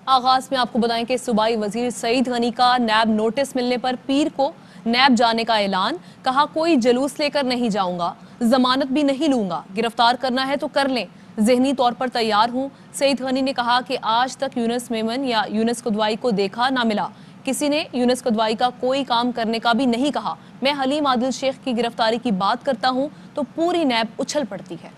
आगाज में आपको बताएं कि सूबाई वजीर सईद गनी का नैब नोटिस मिलने पर पीर को नैब जाने का ऐलान। कहा कोई जुलूस लेकर नहीं जाऊंगा, जमानत भी नहीं लूंगा, गिरफ्तार करना है तो कर लें, जहनी तौर पर तैयार हूं। सईद गनी ने कहा कि आज तक यूनुस मेमन या यूनुस कुदवाई को देखा ना मिला, किसी ने यूनुस कुदवाई का कोई काम करने का भी नहीं कहा। मैं हलीम आदिल शेख की गिरफ्तारी की बात करता हूं तो पूरी नैब उछल पड़ती है।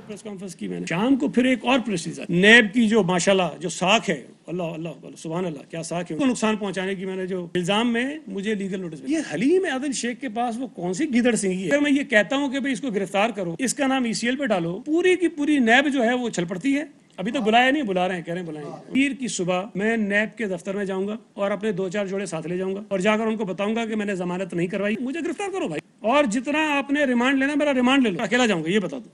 प्रेस कॉन्फ्रेंस की मैंने शाम को फिर एक और प्रेस नैब की जो माशाल्लाह जो साख है, अल्लाह अल्लाह सुभान अल्लाह क्या साख है, उनको नुकसान पहुंचाने की मैंने जो इल्जाम में मुझे लीगल नोटिस, ये हलीम आदिल शेख के पास वो कौन सी गिदड़ सिंगी है। अगर मैं ये कहता हूं कि भाई इसको गिरफ्तार करो, इसका नाम ECL पे डालो, पूरी की पूरी नैब जो है वो छल पड़ती है। अभी तक बुलाया नहीं, बुला रहे हैं, कह रहे हैं बुलाएंगे। पीर की सुबह मैं नैब के दफ्तर में जाऊंगा और अपने 2-4 जोड़े साथ ले जाऊंगा और जाकर उनको बताऊंगा कि मैंने जमानत नहीं करवाई, मुझे गिरफ्तार करो भाई, और जितना आपने रिमांड लेना मेरा रिमांड ले लो, अकेला जाऊंगा ये बता दो,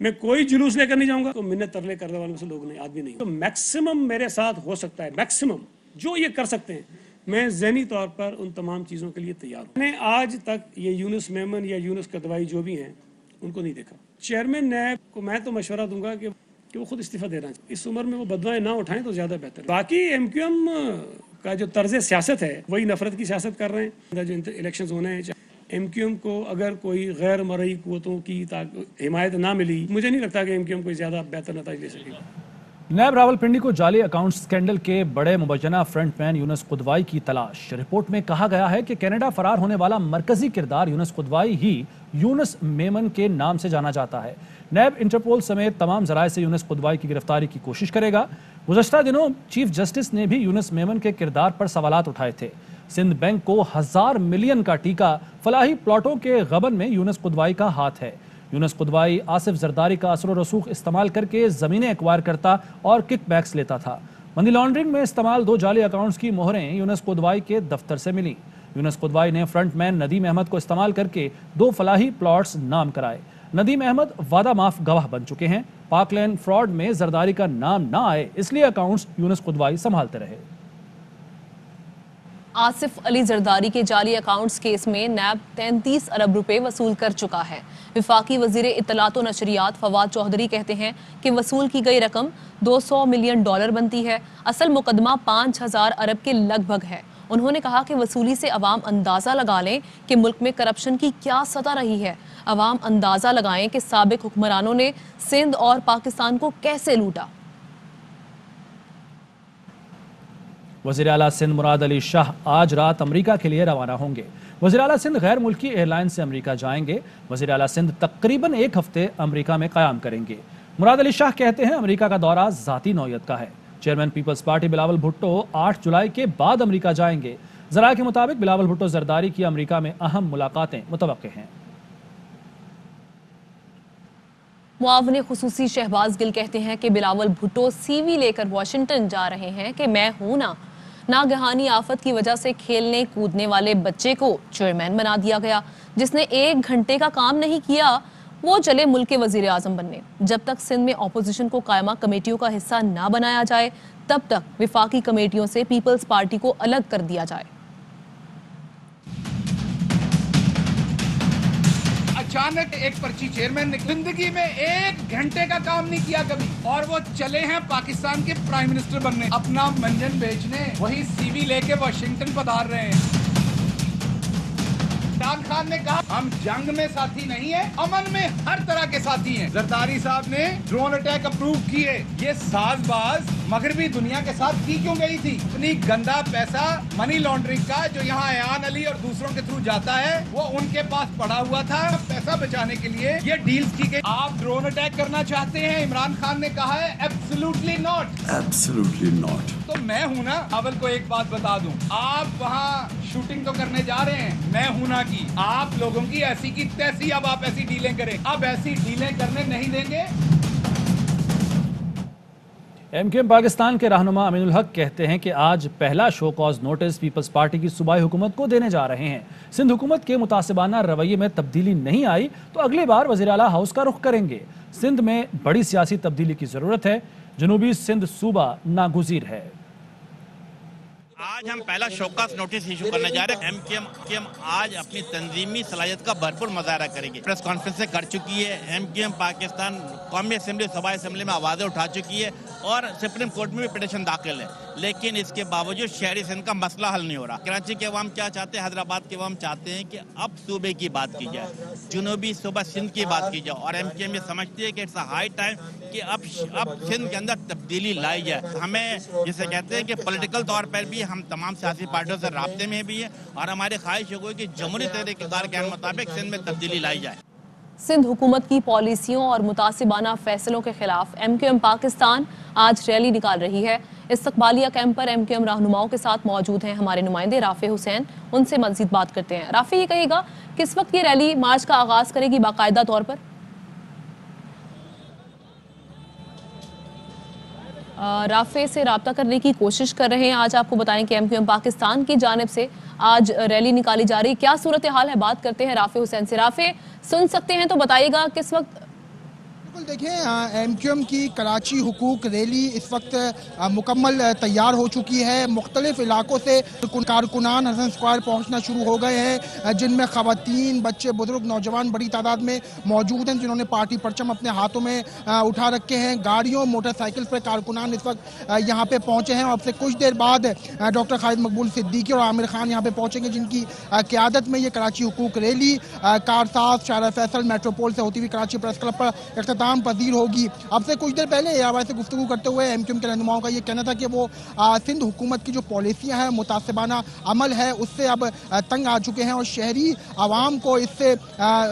मैं कोई जुलूस लेकर नहीं जाऊंगा। तो मिन्नत तरले करने वालों से लोग नहीं, आदमी नहीं। तो मैक्सिमम मेरे साथ हो सकता है, मैक्सिमम जो ये कर सकते हैं, मैं ज़हनी तौर पर उन तमाम चीज़ों के लिए तैयार हूँ। मैंने आज तक ये यूनुस मेमन या यूनुस कुदवाई जो भी हैं उनको नहीं देखा। चेयरमैन नैब को मैं तो मशवरा दूंगा कि वो खुद इस्तीफा देना चाहिए, इस उम्र में वो बदवाएं ना उठाएं तो ज़्यादा बेहतर है। बाकी MQM का जो तर्ज सियासत है वही नफरत की सियासत कर रहे हैं। जो इलेक्शन होने हैं, MQM को अगर कोई गैर मरई कुव्वतों की हिमायत ना मिली, मुझे नहीं लगता कि MQM कोई ज्यादा बेहतर नतीजे दे सकेगा। नैब रावलपिंडी को जाली अकाउंट स्कैंडल के बड़े मुबजना फ्रंटमैन यूनुस कुदवाई की तलाश। रिपोर्ट में कहा गया है कि कनाडा फरार होने वाला मरकजी किरदार यूनुस कुदवाई ही यूनुस मेमन के नाम से जाना जाता है। नैब इंटरपोल समेत तमाम जराये से यूनुस कुदवाई की गिरफ्तारी की कोशिश करेगा। गुज़श्ता दिनों चीफ जस्टिस ने भी यूनुस मेमन के किरदार पर सवालात उठाए थे। सिंध बैंक को 1000 मिलियन का टीका, फलाही प्लॉटों के गबन में यूनुस कुदवाई का हाथ है। यूनुस कुदवाई आसिफ जरदारी का असर रसूख इस्तेमाल करके जमीनें एक्वायर करता और किकबैक्स लेता था। मनी लॉन्ड्रिंग में इस्तेमाल 2 जाली अकाउंट्स की मोहरें यूनुस कुदवाई के दफ्तर से मिली। यूनुस कुदवाई ने फ्रंटमैन नदीम अहमद को इस्तेमाल करके 2 फलाही प्लॉट्स नाम कराए। नदीम अहमद वादा माफ गवाह बन चुके हैं। पाकलैंड फ्रॉड में जरदारी का नाम ना आए इसलिए अकाउंट्स यूनुस कुदवाई संभालते रहे। आसिफ अली जरदारी के जाली अकाउंट्स केस में नैब 33 अरब रुपए वसूल कर चुका है। विफाकी वजीर इत्तलात व नशरियात फवाद चौधरी कहते हैं कि वसूल की गई रकम $200 मिलियन बनती है। असल मुकदमा 5000 अरब के लगभग है। उन्होंने कहा कि वसूली से अवाम अंदाजा लगा लें कि मुल्क में करप्शन की क्या सतह रही है। अवाम अंदाजा लगाएं कि साबिक हुक्मरानों ने सिंध और पाकिस्तान को कैसे लूटा। वज़ीर आला सिंध मुराद अली शाह आज रात अमेरिका के लिए रवाना होंगे। वज़ीर आला सिंध गैर मुल्की एयरलाइन से अमेरिका जाएंगे। वज़ीर आला सिंध तकरीबन 1 हफ्ते अमेरिका में क़याम करेंगे। मुराद अली शाह कहते हैं अमेरिका का दौरा ज़ाती नौयत का है। Chairman peoples party Bilawal Bhutto 8 जुलाई के बाद अमेरिका जाएंगे। ज़राए के मुताबिक बिलावल भुट्टो जरदारी की अमेरिका में अहम मुलाकातें मुतवक्के हैं। मुआवने खुसूसी शहबाज गिल कहते हैं कि बिलावल भुट्टो CV लेकर वाशिंगटन जा रहे हैं कि मैं हूं ना। नागहानी आफत की वजह से खेलने कूदने वाले बच्चे को चेयरमैन बना दिया गया। जिसने 1 घंटे का काम नहीं किया वो चले मुल्क के वजीर आजम बनने। जब तक सिंध में अपोजिशन को कायमा कमेटियों का हिस्सा ना बनाया जाए तब तक विफाकी कमेटियों से पीपल्स पार्टी को अलग कर दिया जाए। अचानक एक पर्ची चेयरमैन ने जिंदगी में 1 घंटे का काम नहीं किया कभी, और वो चले हैं पाकिस्तान के प्राइम मिनिस्टर बनने, अपना मंजन बेचने, वही CV लेके वाशिंगटन पधार रहे हैं। इमरान खान ने कहा हम जंग में साथी नहीं है, अमन में हर तरह के साथी हैं। जरदारी साहब ने ड्रोन अटैक अप्रूव किए। ये साजबाज मगरबी दुनिया के साथ की क्यों गई थी? अपनी गंदा पैसा मनी लॉन्ड्रिंग का जो यहाँ अयान अली और दूसरों के थ्रू जाता है वो उनके पास पड़ा हुआ था। पैसा बचाने के लिए ये डील्स की गई। आप ड्रोन अटैक करना चाहते हैं? इमरान खान ने कहा है एब्सोल्युटली नॉट, एब्सोल्युटली नॉट। तो मैं हूं ना। अवल को एक बात बता दूं, आप वहाँ शूटिंग तो करने जा रहे हैं, मैं हूं ना की आप लोगों की ऐसी की तैसी अब आप ऐसी डीलें करें। अब ऐसी डीलें करने नहीं देंगे। MQM पाकिस्तान के रहनुमा अमीनुल हक कहते हैं कि आज पहला show cause notice Peoples Party की सूबाई हुकूमत को देने जा रहे हैं। सिंध हुकूमत के मुतासिबाना रवैये में तब्दीली नहीं आई तो अगली बार वज़ीर आला हाउस का रुख करेंगे। सिंध में बड़ी सियासी तब्दीली की जरूरत है। जनूबी सिंध सूबा नागुज़ीर है। आज हम पहला शोकास नोटिस इशू करने जा रहे हैं। एमक्यूएम आज अपनी तंजीमी सलाहियत का भरपूर मुजाहरा करेगी। प्रेस कॉन्फ्रेंस कर चुकी है। एमक्यूएम पाकिस्तान कौमी असेंबली सभा असेंबली में आवाजें उठा चुकी है और सुप्रीम कोर्ट में भी पिटीशन दाखिल है, लेकिन इसके बावजूद शहरी सिंध का मसला हल नहीं हो रहा। कराची के अवाम क्या चाहते हैं, हैदराबाद के अवाम चाहते हैं कि अब सूबे की बात की जाए, जुनूबी सूबा सिंध की बात की जाए, और एमक्यूएम ये समझती है कि इट्स अ हाई टाइम कि अब सिंध के अंदर तब्दीली लाई जाए। हमें जिसे कहते हैं कि पॉलिटिकल तौर पर भी हम तमाम सियासी पार्टियों से राब्ते में भी है और हमारी ख्वाहिश हो गई कि जमहूरी तहरीक-ए-इक़्तिदार के मुताबिक सिंध में तब्दीली लाई जाए। सिंध हुकूमत की पॉलिसियों और मुतासिबाना फैसलों के खिलाफ एमक्यूएम पाकिस्तान आज रैली निकाल रही है। इस्तकबालिया कैंप पर एमक्यूएम रहनुमाओं के साथ मौजूद हैं हमारे नुमाइंदे राफे हुसैन। उनसे मजीद बात करते हैं। राफे, ये कहेगा किस वक्त ये रैली मार्च का आगाज करेगी बाकायदा तौर पर? राफे से राब्ता करने की कोशिश कर रहे हैं। आज आपको बताएं कि एमक्यूएम पाकिस्तान की जानिब से आज रैली निकाली जा रही है। क्या सूरत हाल है, बात करते हैं राफे हुसैन से। राफे, सुन सकते हैं तो बताइएगा किस वक्त? बिल्कुल, देखें एमक्यूएम की कराची हुकूक रैली इस वक्त मुकम्मल तैयार हो चुकी है। मुख्तलिफ इलाकों से कारकुनान हसन स्क्वायर पहुंचना शुरू हो गए हैं, जिनमें खवातीन, बच्चे, बुजुर्ग, नौजवान बड़ी तादाद में मौजूद हैं, जिन्होंने पार्टी परचम अपने हाथों में उठा रखे हैं। गाड़ियों, मोटरसाइकिल पर कारकुनान इस वक्त यहाँ पे पहुंचे हैं। अब से कुछ देर बाद डॉक्टर खालिद मकबूल सिद्दीकी और आमिर खान यहाँ पे पहुंचेंगे, जिनकी क़यादत में ये कराची हुकूक रैली कारसाज, शारा फैसल, मेट्रोपोल से होती हुई कराची प्रेस क्लब पर इख्तिताम पजीर होगी। अब से कुछ देर पहले हवाले से गुफ्तगू करते हुए एमक्यूएम के रहनुमाओं का ये कहना था कि वो सिंध हुकूमत की जो पॉलिसियां हैं, मुतासिबाना अमल है, उससे अब तंग आ चुके हैं और शहरी आवाम को इससे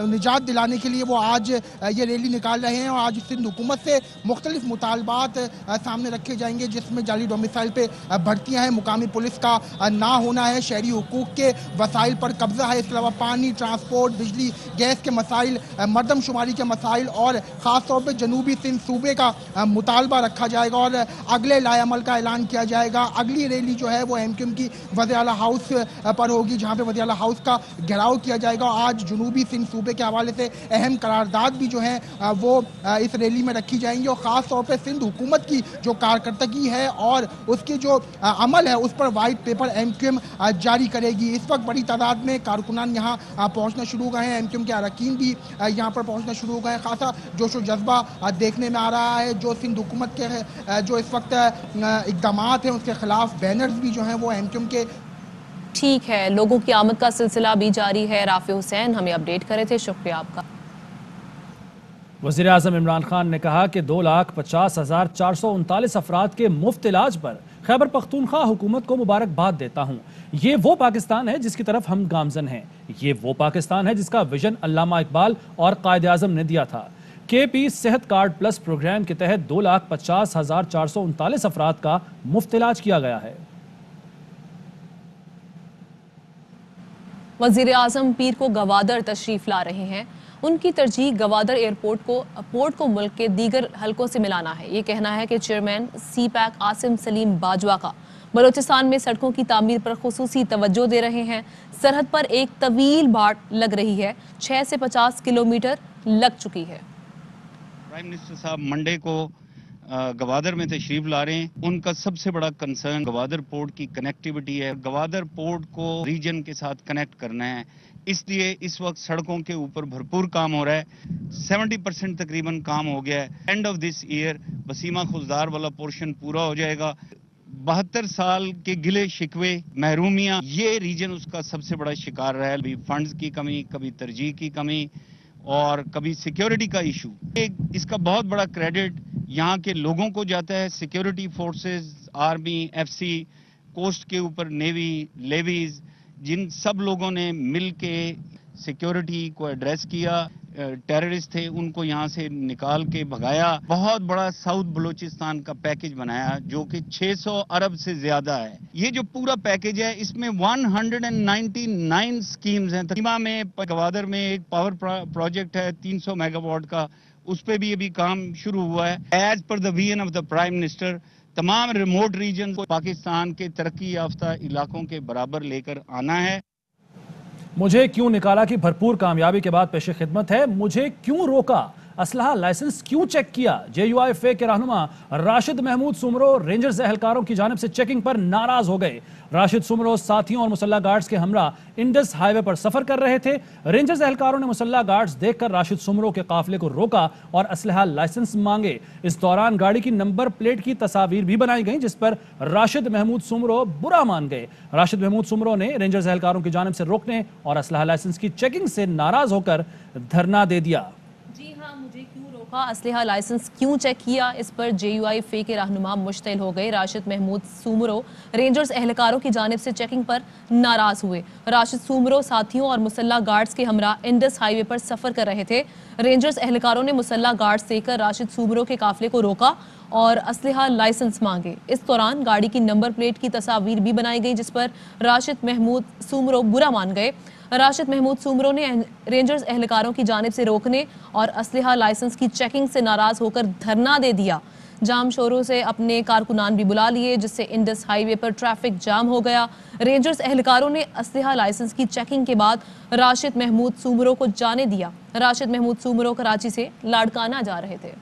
निजात दिलाने के लिए वो आज ये रैली निकाल रहे हैं। और आज सिंध हुकूमत से मुख्तलिफ मुतालबात सामने रखे जाएंगे, जिसमें जाली डोमिसाइल पे भर्तियाँ हैं, मुकामी पुलिस का ना होना है, शहरी हुकूक के वसाइल पर कब्जा है, इसके अलावा पानी, ट्रांसपोर्ट, बिजली, गैस के मसाइल, मरदमशुमारी के मसाइल और ख़ास तौर पर जनूबी सिंध सूबे का मुतालबा रखा जाएगा और अगले लाएअमल का ऐलान किया जाएगा। अगली रैली जो है वो एमक्यूएम की वज़ीर आला हाउस पर होगी, जहाँ पे वज़ीर आला हाउस का घेराव किया जाएगा। आज जनूबी सिंध सूबे के हवाले से अहम करारदाद भी जो है वो इस रैली में रखी जाएंगी और ख़ास तौर पर सिंध हुकूमत की जो कारकर्दगी है और उसके जो अमल है उस पर वाइट पेपर एमक्यूएम जारी करेगी। इस वक्त बड़ी तादाद में कारकुनान यहाँ पहुँचना शुरू हो गए हैं, एमक्यूएम के अरकान भी यहाँ पर पहुँचना शुरू हो गए हैं। खासा जोश जज्बा देखने में आ रहा है। जो सिंध हुकूमत के जो इस वक्त इक़दामात हैं उसके खिलाफ बैनर्स भी जो हैं वो एमक्यूएम के। ठीक है, लोगों की आमद का सिलसिला भी जारी है। राफे हुसैन हमें अपडेट करे थे, शुक्रिया आपका। वज़ीर आज़म इमरान खान ने कहा कि 2,50,439 अफराद के मुफ्त इलाज पर खैबर पख्तूनख्वा हुकूमत को मुबारकबाद देता हूँ। ये वो पाकिस्तान है जिसकी तरफ हम गामजन हैं। ये वो पाकिस्तान है जिसका विजन अल्लामा इकबाल और कायद आज़म ने दिया था। KP सेहत कार्ड प्लस प्रोग्राम के तहत 2,50,439 अफराद का मुफ्त इलाज किया गया है। वज़ीर आज़म पीर को गवादर तशरीफ ला रहे हैं। उनकी तरजीह गवादर पोर्ट को मुल्क के दीगर हलकों से मिलाना है। ये कहना है कि चेयरमैन CPAC आसिम सलीम बाजवा का। बलोचिस्तान में सड़कों की तामीर पर खुसूसी तवज्जो दे रहे हैं। सरहद पर एक तवील बाट लग रही है, 6 से 50 किलोमीटर लग चुकी है। प्राइम मिनिस्टर साहब मंडे को गवादर में तशरीफ ला रहे हैं। उनका सबसे बड़ा कंसर्न गवादर पोर्ट की कनेक्टिविटी है। गवादर पोर्ट को रीजन के साथ कनेक्ट करना है, इसलिए इस वक्त सड़कों के ऊपर भरपूर काम हो रहा है। 70% तकरीबन काम हो गया है। End of this year Wasima Khuzdar वाला पोर्शन पूरा हो जाएगा। 72 साल के गिले शिकवे, महरूमियां, ये रीजन उसका सबसे बड़ा शिकार रहा है। कभी फंड्स की कमी, कभी तरजीह की कमी और कभी सिक्योरिटी का इशू। इसका बहुत बड़ा क्रेडिट यहाँ के लोगों को जाता है। Security forces, army, FC, coast के ऊपर नेवी, लेवीज, जिन सब लोगों ने मिल के सिक्योरिटी को एड्रेस किया। टेररिस्ट थे उनको यहाँ से निकाल के भगाया। बहुत बड़ा साउथ बलूचिस्तान का पैकेज बनाया जो कि 600 अरब से ज्यादा है। ये जो पूरा पैकेज है इसमें 199 स्कीम्स हैं। तकरीबा में गवादर में एक पावर प्रोजेक्ट है 300 मेगावाट का, उस पर भी अभी काम शुरू हुआ है। As per the vision of the prime minister तमाम रिमोट रीजन को पाकिस्तान के तरक्की याफ्ता इलाकों के बराबर लेकर आना है। मुझे क्यों निकाला की भरपूर कामयाबी के बाद पेश खिदमत है। मुझे क्यों रोका, असलहा लाइसेंस क्यों चेक किया? JUIFA के रहनुमा राशिद महमूद सुमरो रेंजर्स एहलकारों की जानिब से चेकिंग पर नाराज हो गए। राशिद सुमरो साथियों और मुसल्ला गार्ड्स के हमरा इंडस हाईवे पर सफर कर रहे थे। रेंजर्स एहलकारों ने मुसल्ला गार्ड्स देखकर राशिद सुमरो के काफिले को रोका और असलहा लाइसेंस मांगे। इस दौरान गाड़ी की नंबर प्लेट की तस्वीर भी बनाई गई, जिस पर राशिद महमूद सुमरो बुरा मान गए। राशिद महमूद सुमरो ने रेंजर्स एहलकारों की जानिब से रोकने और असलहा लाइसेंस की चेकिंग से नाराज होकर धरना दे दिया। जी हाँ, मुझे क्यों रोका, असलहा लाइसेंस क्यों चेक किया, इस पर JUIFA के रहनुमा मुश्तिल हो गए। राशिद महमूद सुमरो रेंजर्स एहलकारों की जानिब से चेकिंग पर नाराज हुए। राशिद सुमरो साथियों और मुसल्ला गार्ड्स के हमरा इंडस हाईवे पर सफर कर रहे थे। रेंजर्स एहलकारों ने मुसल्ला गार्ड्स देकर राशिद सुमरो के काफिले को रोका और असलहा लाइसेंस मांगे। इस दौरान गाड़ी की नंबर प्लेट की तस्वीर भी बनाई गई, जिस पर राशिद महमूद सुमरो बुरा मान गए। राशिद महमूद सुमरो ने रेंजर्स एहलकारों की जानिब से रोकने और असलहा लाइसेंस की चेकिंग से नाराज होकर धरना दे दिया। जाम शोरों से अपने कारकुनान भी बुला लिए, जिससे इंडस हाईवे पर ट्रैफिक जाम हो गया। रेंजर्स एहलकारों ने असलहा लाइसेंस की चेकिंग के बाद राशिद महमूद सुमरो को जाने दिया। राशिद महमूद सुमरो कराची से लाड़काना जा रहे थे।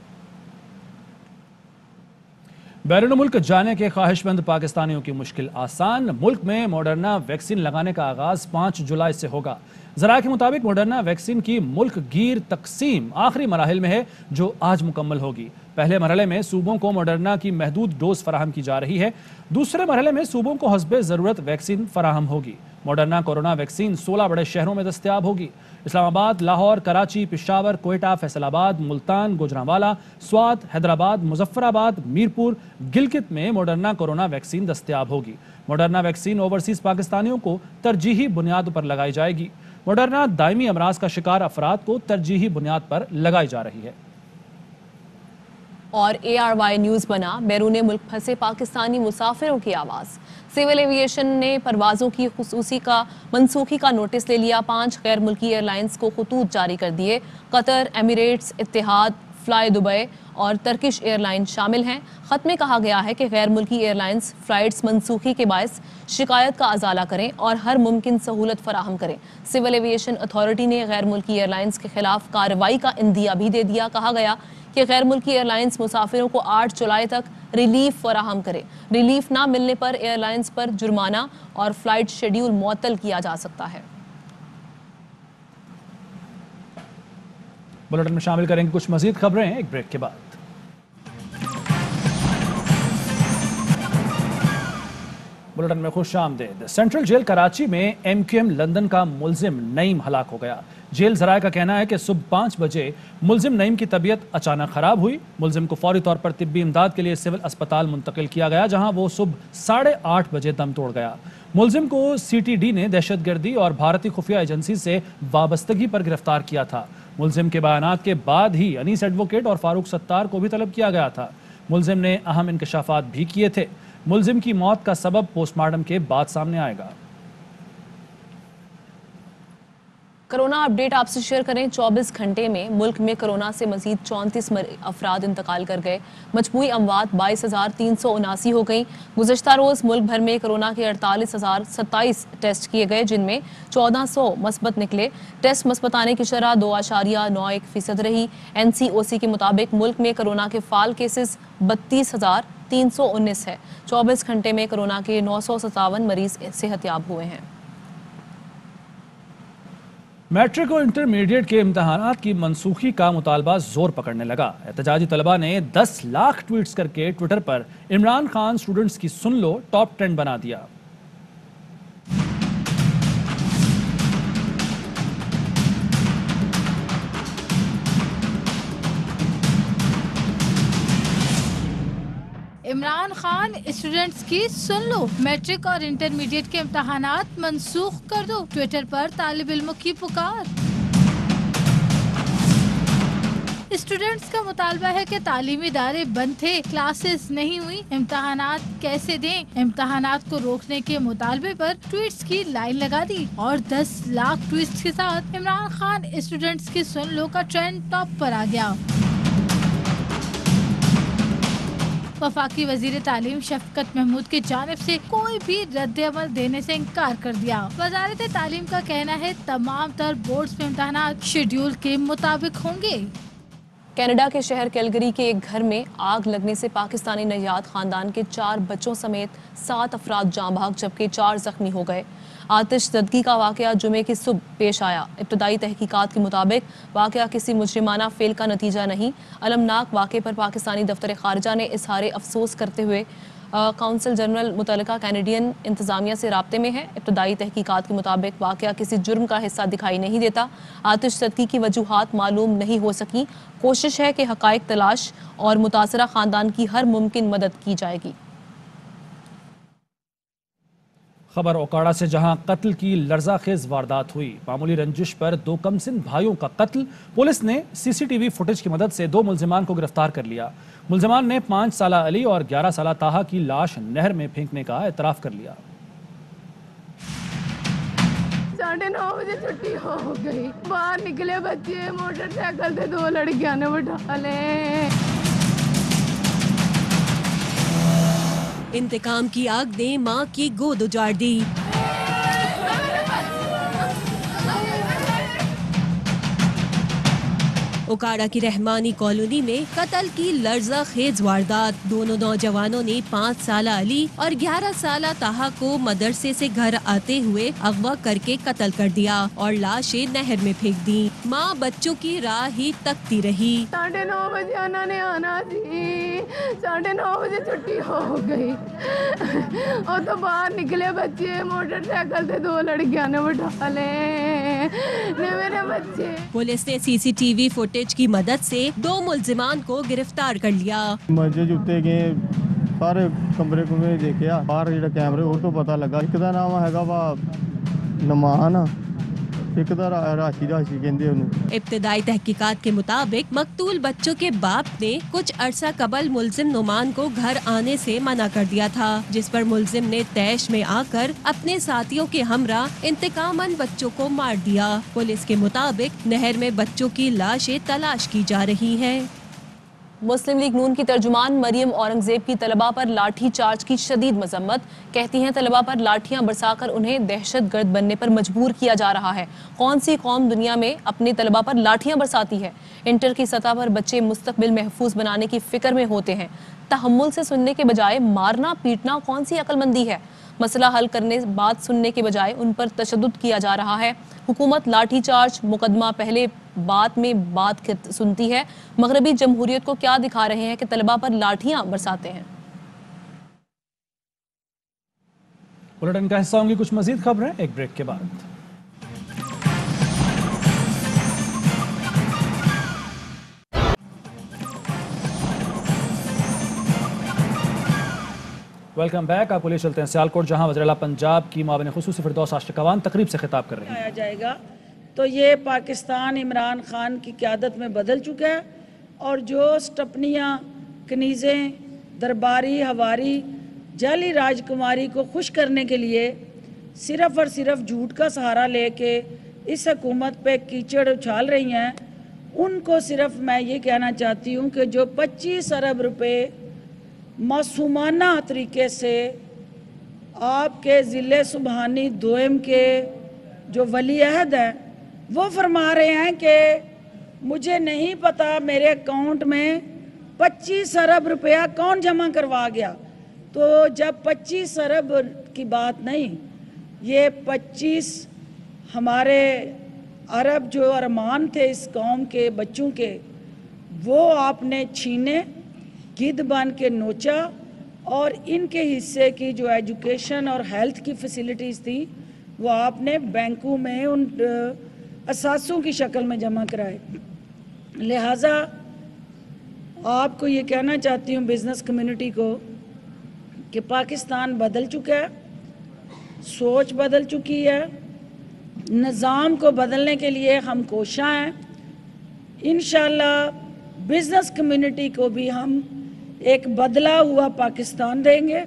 बैरून मुल्क जाने के ख्वाहिशमंद पाकिस्तानियों की मुश्किल आसान। मुल्क में मॉडर्ना वैक्सीन लगाने का आगाज 5 जुलाई से होगा। ज़राए के मुताबिक मॉडर्ना वैक्सीन की मुल्क गिर तकसीम आखिरी मराहिल में है, जो आज मुकम्मल होगी। पहले मरहले में सूबों को मॉडर्ना की महदूद डोज फराहम की जा रही है। दूसरे मरहले में सूबों को हस्बे ज़रूरत वैक्सीन फराहम होगी। मॉडर्ना कोरोना वैक्सीन 16 बड़े शहरों में दस्तयाब होगी। इस्लामाबाद, लाहौर, कराची, पेशावर, कोयटा, फैसलाबाद, मुल्तान, गुजरांवाला, स्वात, हैदराबाद, मुजफ्फराबाद, मीरपुर, गिलगित में मॉडर्ना कोरोना वैक्सीन दस्तयाब होगी। मॉडर्ना वैक्सीन ओवरसीज पाकिस्तानियों को तरजीही बुनियाद पर लगाई जाएगी। मॉडर्ना दायमी अमराज का शिकार अफराद को तरजीही बुनियाद पर लगाई जा रही है। और ARY न्यूज़ बना बैरून मुल्क फंसे पाकिस्तानी मुसाफिरों की आवाज़। सिविल एविएशन ने परवाज़ों की खुसूसी का मनसूखी का नोटिस ले लिया। 5 गैर मुल्की एयरलाइंस को खतूत जारी कर दिए। कतर, एमिरेट्स, इत्तेहाद, फ्लाई दुबई और टर्किश एयरलाइन शामिल हैं। ख़त में कहा गया है कि गैर मुल्की एयरलाइंस फ़्लाइट्स मनसूखी के बायस शिकायत का अजाला करें और हर मुमकिन सहूलत फराहम करें। सिविल एविएशन अथॉरिटी ने गैर मुल्की एयरलाइंस के खिलाफ कार्रवाई का इंदिया भी दे दिया। कहा गया कि गैर मुल्की एयरलाइंस मुसाफिरों को 8 जुलाई तक रिलीफ फराहम करे। रिलीफ ना मिलने पर एयरलाइंस पर जुर्माना और फ्लाइट शेड्यूल मुअत्तल किया जा सकता है। बुलेटिन में शामिल करेंगे कुछ मजीद खबरें एक ब्रेक के बाद। बुलेटिन में खुश आमदेद। सेंट्रल जेल कराची में MQM लंदन का मुलजिम नईम हलाक हो गया। जेल ज़राए का कहना है कि सुबह 5 बजे मुलजिम नईम की तबीयत अचानक ख़राब हुई। मुलजिम को फौरी तौर पर तिब्बी इमदाद के लिए सिविल अस्पताल मुंतकिल किया गया, जहां वो सुबह 8:30 बजे दम तोड़ गया। मुलजिम को CTD ने दहशतगर्दी और भारतीय खुफिया एजेंसी से वाबस्तगी पर गिरफ्तार किया था। मुलजिम के बयानात के बाद ही अनीस एडवोकेट और फारूक सत्तार को भी तलब किया गया था। मुलजिम ने अहम इंकशाफात भी किए थे। मुलजिम की मौत का सबब पोस्टमार्टम के बाद सामने आएगा। कोरोना अपडेट आपसे शेयर करें। 24 घंटे में मुल्क में कोरोना से मजीद 34 अफराद इंतकाल कर गए। मजमूई अमवात 22,379 हो गई। गुज़श्ता रोज़ मुल्क भर में कोरोना के 48,027 टेस्ट किए गए, जिनमें 1400 मस्बत निकले। टेस्ट मस्बत आने की शरह 2.91% रही। NCOC के मुताबिक मुल्क में कोरोना के फाल केसेस 32,319 है। 24 घंटे में कोरोना के 957 मरीज सेहतयाब हुए हैं। मैट्रिक और इंटरमीडिएट के इम्तहानात की मनसूखी का मुतालबा जोर पकड़ने लगा। एहतजाजी तलबा ने 10 लाख ट्वीट्स करके ट्विटर पर इमरान खान स्टूडेंट्स की सुन लो टॉप 10 बना दिया। इमरान खान स्टूडेंट्स की सुन लो, मैट्रिक और इंटरमीडिएट के इम्तहानात मंसूख कर दो। ट्विटर पर तालिब इल्मों की पुकार। स्टूडेंट्स का मुतालबा है कि तालीमी इदारे बंद थे, क्लासेस नहीं हुई, इम्तहानात कैसे दें। इम्तहानात को रोकने के मुतालबे पर ट्वीट्स की लाइन लगा दी और 10 लाख ट्वीट्स के साथ इमरान खान स्टूडेंट्स की सुन लो का ट्रेंड टॉप पर आ गया। वफाकी वजीर तालीम शफकत महमूद की जानिब से कोई भी रद्द-ए-अमल देने से इनकार कर दिया। वजारत तालीम का कहना है तमाम तर बोर्ड्स में इम्तहानात शेड्यूल के मुताबिक होंगे। कनाडा के शहर कैलगरी के एक घर में आग लगने से पाकिस्तानी नजात खानदान के 4 बच्चों समेत 7 अफराद जाँ भाग जबकि 4 जख्मी हो गए। आतिशज़दगी का वाक़या जुमे की सुबह पेश आया। इब्तदाई तहकीकात के मुताबिक वाक़या किसी मुजरिमाना फेल का नतीजा नहीं। अलमनाक वाक़े पर पाकिस्तानी दफ्तर ख़ारजा ने इज़हार अफसोस करते हुए काउंसिल जनरल मुतल्लिका कैनेडियन इंतज़ामिया से राब्ते में है। इब्तदाई तहकीकात के मुताबिक वाक़या किसी जुर्म का हिस्सा दिखाई नहीं देता। आतिशज़दगी की वजूहात मालूम नहीं हो सकी। कोशिश है कि हक़ाइक़ तलाश और मुतासरा ख़ानदान की हर मुमकिन मदद की जाएगी। खबर ओकाड़ा से, जहां कत्ल की लर्जाखेज वारदात हुई। मामूली रंजिश पर 2 कमसिन भाइयों का कत्ल। पुलिस ने सीसीटीवी फुटेज की मदद से 2 मुल्जिमान को गिरफ्तार कर लिया। मुल्जिमान ने 5 साला अली और 11 साला ताहा की लाश नहर में फेंकने का एतराफ कर लिया। 9:30 बजे छुट्टी हो गई, बाहर निकले बच्चे, मोटरसाइकिल से 2 लड़कियां ने बैठा ले। इंतकाम की आग ने मां की गोद उजाड़ दी। ओकाड़ा की रहमानी कॉलोनी में कत्ल की लर्जा खेज वारदात। दोनों नौजवानों ने 5 साला अली और 11 साला ताहा को मदरसे से घर आते हुए अगवा करके कत्ल कर दिया और लाशें नहर में फेंक दी। माँ बच्चों की राह ही तकती रही। 9:30 बजे उन्होंने आना थी, 9:30 बजे छुट्टी हो गई और तो बाहर निकले बच्चे, मोटरसाइकिल से 2 लड़कियां ने बैठा ले मेरे बच्चे। पुलिस ने सीसीटीवी फुटेज की मदद से 2 मुल्जिमान को गिरफ्तार कर लिया। मस्जिद उत्ते गए, सारे कमरे कुमरे देखे, बाहर जो कैमरे वो तो पता लगा। एक का नाम हैगा वा नमान, एक दा राशि कहते उन्हें। इब्तदाई तहकीकात के मुताबिक मकतूल बच्चों के बाप ने कुछ अरसा कबल मुल्जिम नुमान को घर आने से मना कर दिया था, जिस पर मुल्जिम ने तैश में आकर अपने साथियों के हमरा इंतकामन बच्चों को मार दिया। पुलिस के मुताबिक नहर में बच्चों की लाशें तलाश की जा रही हैं। मुस्लिम लीग नून की तर्जुमान मरियम औरंगजेब की तलबा पर लाठी चार्ज की शदीद मजम्मत। कहती हैं तलबा पर लाठियां बरसाकर उन्हें दहशतगर्द बनने पर मजबूर किया जा रहा है। कौन सी कौम दुनिया में अपने तलबा पर लाठियां बरसाती है? इंटर की सतह पर बच्चे मुस्तकबिल महफूज बनाने की फिक्र में होते हैं। तहम्मुल से सुनने के बजाय मारना पीटना कौन सी अक्लमंदी है? मसला हल करने बात सुनने के बजाय उन पर तशद्दुद किया जा रहा है। हुकूमत लाठी चार्ज मुकदमा पहले बात में बात सुनती है। मगरबी जमहूरियत को क्या दिखा रहे हैं कि तलबा पर लाठियां बरसाते हैं। बुलेटिन का हिस्सा होंगी कुछ मजीद खबरें एक ब्रेक के बाद। Welcome back. आपको ले चलते हैं सियालकोट, जहां वज़ीर-ए-आला पंजाब की माविन खुसूसी फिरदौस आशिक़वान तकरीब से खिताब कर रही हैं। आया जाएगा तो ये पाकिस्तान इमरान खान की क़यादत में बदल चुका है और जो स्टपनियाँ, कनीज़ें, दरबारी, हवारी, जाली राजकुमारी को खुश करने के लिए सिर्फ़ और सिर्फ झूठ का सहारा लेके इस हुकूमत पे कीचड़ उछाल रही हैं, उनको सिर्फ मैं ये कहना चाहती हूँ कि जो 25 अरब रुपए मासूमाना तरीके से आपके ज़िले सुबहानी दोयम के जो वली अहद हैं वो फरमा रहे हैं कि मुझे नहीं पता मेरे अकाउंट में 25 अरब रुपया कौन जमा करवा गया। तो जब 25 अरब की बात नहीं, ये 25 हमारे अरब जो अरमान थे इस कौम के बच्चों के, वो आपने छीने, गिद्ध बन के नोचा और इनके हिस्से की जो एजुकेशन और हेल्थ की फैसिलिटीज़ थी वो आपने बैंकों में उन असासों की शक्ल में जमा कराए। लिहाजा आपको ये कहना चाहती हूँ बिज़नेस कम्युनिटी को कि पाकिस्तान बदल चुका है, सोच बदल चुकी है, निज़ाम को बदलने के लिए हम कोशिश हैं। इंशाअल्लाह बिज़नेस कम्युनिटी को भी हम एक बदला हुआ पाकिस्तान देंगे।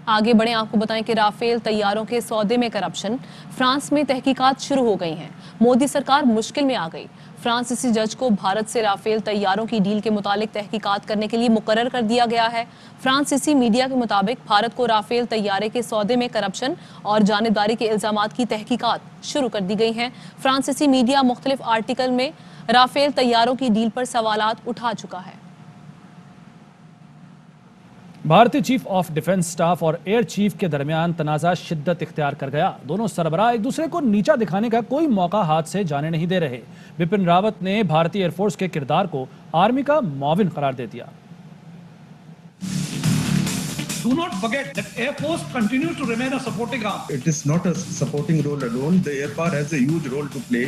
आगे बढ़े, आपको बताएं कि राफेल तैयारों के सौदे में करप्शन। फ्रांस में तहकीकात शुरू हो गई हैं। मोदी सरकार मुश्किल में आ गई। फ्रांसीसी जज को भारत से राफेल तैयारों की डील के मुतालिक तहकीकात करने के लिए मुकर्रर कर दिया गया है। फ्रांसीसी मीडिया के मुताबिक भारत को राफेल तैयारे के सौदे में करप्शन और जानिबदारी के इल्जामात की तहकीकात शुरू कर दी गई हैं। फ्रांसीसी मीडिया मुख्तलिफ आर्टिकल में राफेल तैयारों की डील पर सवालात उठा चुका है। भारतीय चीफ ऑफ डिफेंस स्टाफ और एयर चीफ के दरमियान तनाज़ा शिद्दत इख्तियार कर गया। दोनों सरबराह एक दूसरे को नीचा दिखाने का कोई मौका हाथ से जाने नहीं दे रहे। बिपिन रावत ने भारतीय एयरफोर्स के किरदार को आर्मी का मुआविन करार दे दिया। Do not forget that Air Force continues to remain a supporting arm. It is not a supporting role alone. The air power has a huge role to play.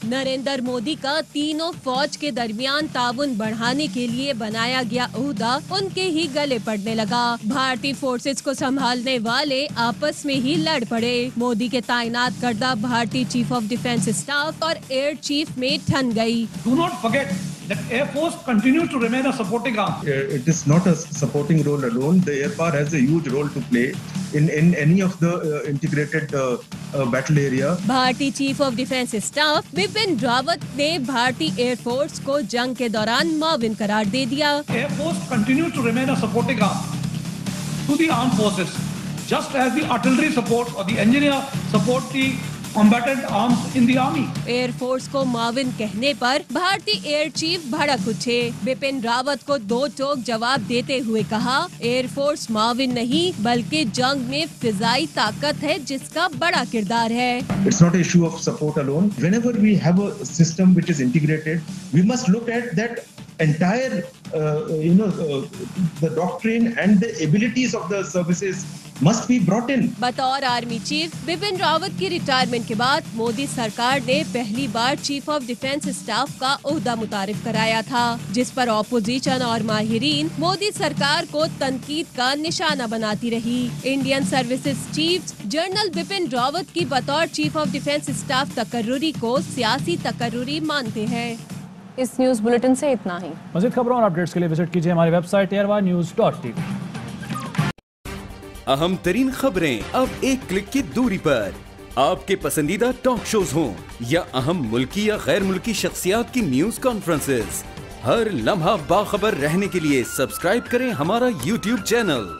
Narendra Modi का तीनों फौज के दरमियान ताउन बढ़ाने के लिए बनाया गया ओहदा उनके ही गले पड़ने लगा। भारतीय फोर्सेस को संभालने वाले आपस में ही लड़ पड़े। मोदी के तैनात करदा भारतीय चीफ ऑफ डिफेंस स्टाफ और एयर चीफ में ठन गई। Do not forget that Air Force continues to remain a supporting arm. It is not a supporting role alone. The air power has a huge role to play in any of the integrated battle area. भारतीय chief of defence staff Bipin Rawat ने भारतीय air force को जंग के दौरान मुआविन करार दे दिया। Air Force continues to remain a supporting arm to the armed forces, just as the artillery supports or the engineer support the combatant arms in the army. Air force को मुआविन कहने पर भारतीय एयर चीफ भड़क उठे। बिपिन रावत को दो टोक जवाब देते हुए कहा, एयरफोर्स मुआविन नहीं बल्कि जंग में फिजाई ताकत है जिसका बड़ा किरदार है। It's not an issue of support alone. Whenever we have a system which is integrated, we must look at that entire the doctrine and the abilities of the services must be brought in. बतौर army chief Bipin Rawat की retirement के बाद मोदी सरकार ने पहली बार chief of defence staff का ओहदा मुतारिफ कराया था, जिस पर ऑपोजिशन और माहिरीन मोदी सरकार को तनकीद का निशाना बनाती रही। Indian services chief general Bipin Rawat की बतौर चीफ ऑफ डिफेंस स्टाफ तकर्रुरी को सियासी तकर्रुरी मानते हैं। इस न्यूज बुलेटिन से इतना ही। मज़ीद खबरों और अपडेट्स के लिए विजिट कीजिए हमारी वेबसाइट airwanews.tv। अहम तरीन खबरें अब एक क्लिक की दूरी पर। आपके पसंदीदा टॉक शोज हों या अहम मुल्की या गैर मुल्की शख्सियात की न्यूज कॉन्फ्रेंसेस, हर लम्हा बाखबर रहने के लिए सब्सक्राइब करें हमारा YouTube चैनल।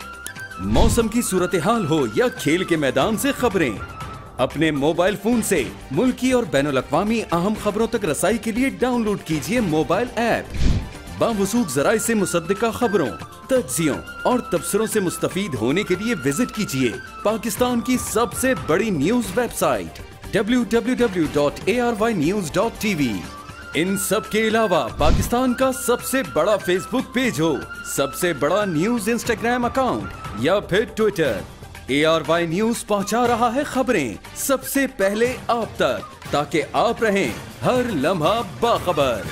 मौसम की सूरत हाल हो या खेल के मैदान से खबरें, अपने मोबाइल फोन से मुल्की और बैनुल अक़वामी अहम खबरों तक रसाई के लिए डाउनलोड कीजिए मोबाइल ऐप। बावसूख ज़राए से मुसद्दिका खबरों, तज्ज़ियों और तबसरों से मुस्तफ़ीद होने के लिए विजिट कीजिए पाकिस्तान की सबसे बड़ी न्यूज वेबसाइट www.arvynews.tv। इन सब के अलावा पाकिस्तान का सबसे बड़ा फेसबुक पेज हो, सबसे बड़ा न्यूज इंस्टाग्राम अकाउंट या फिर ट्विटर, ARY न्यूज पहुंचा रहा है खबरें सबसे पहले आप तक, ताकि आप रहें हर लम्हा बाखबर।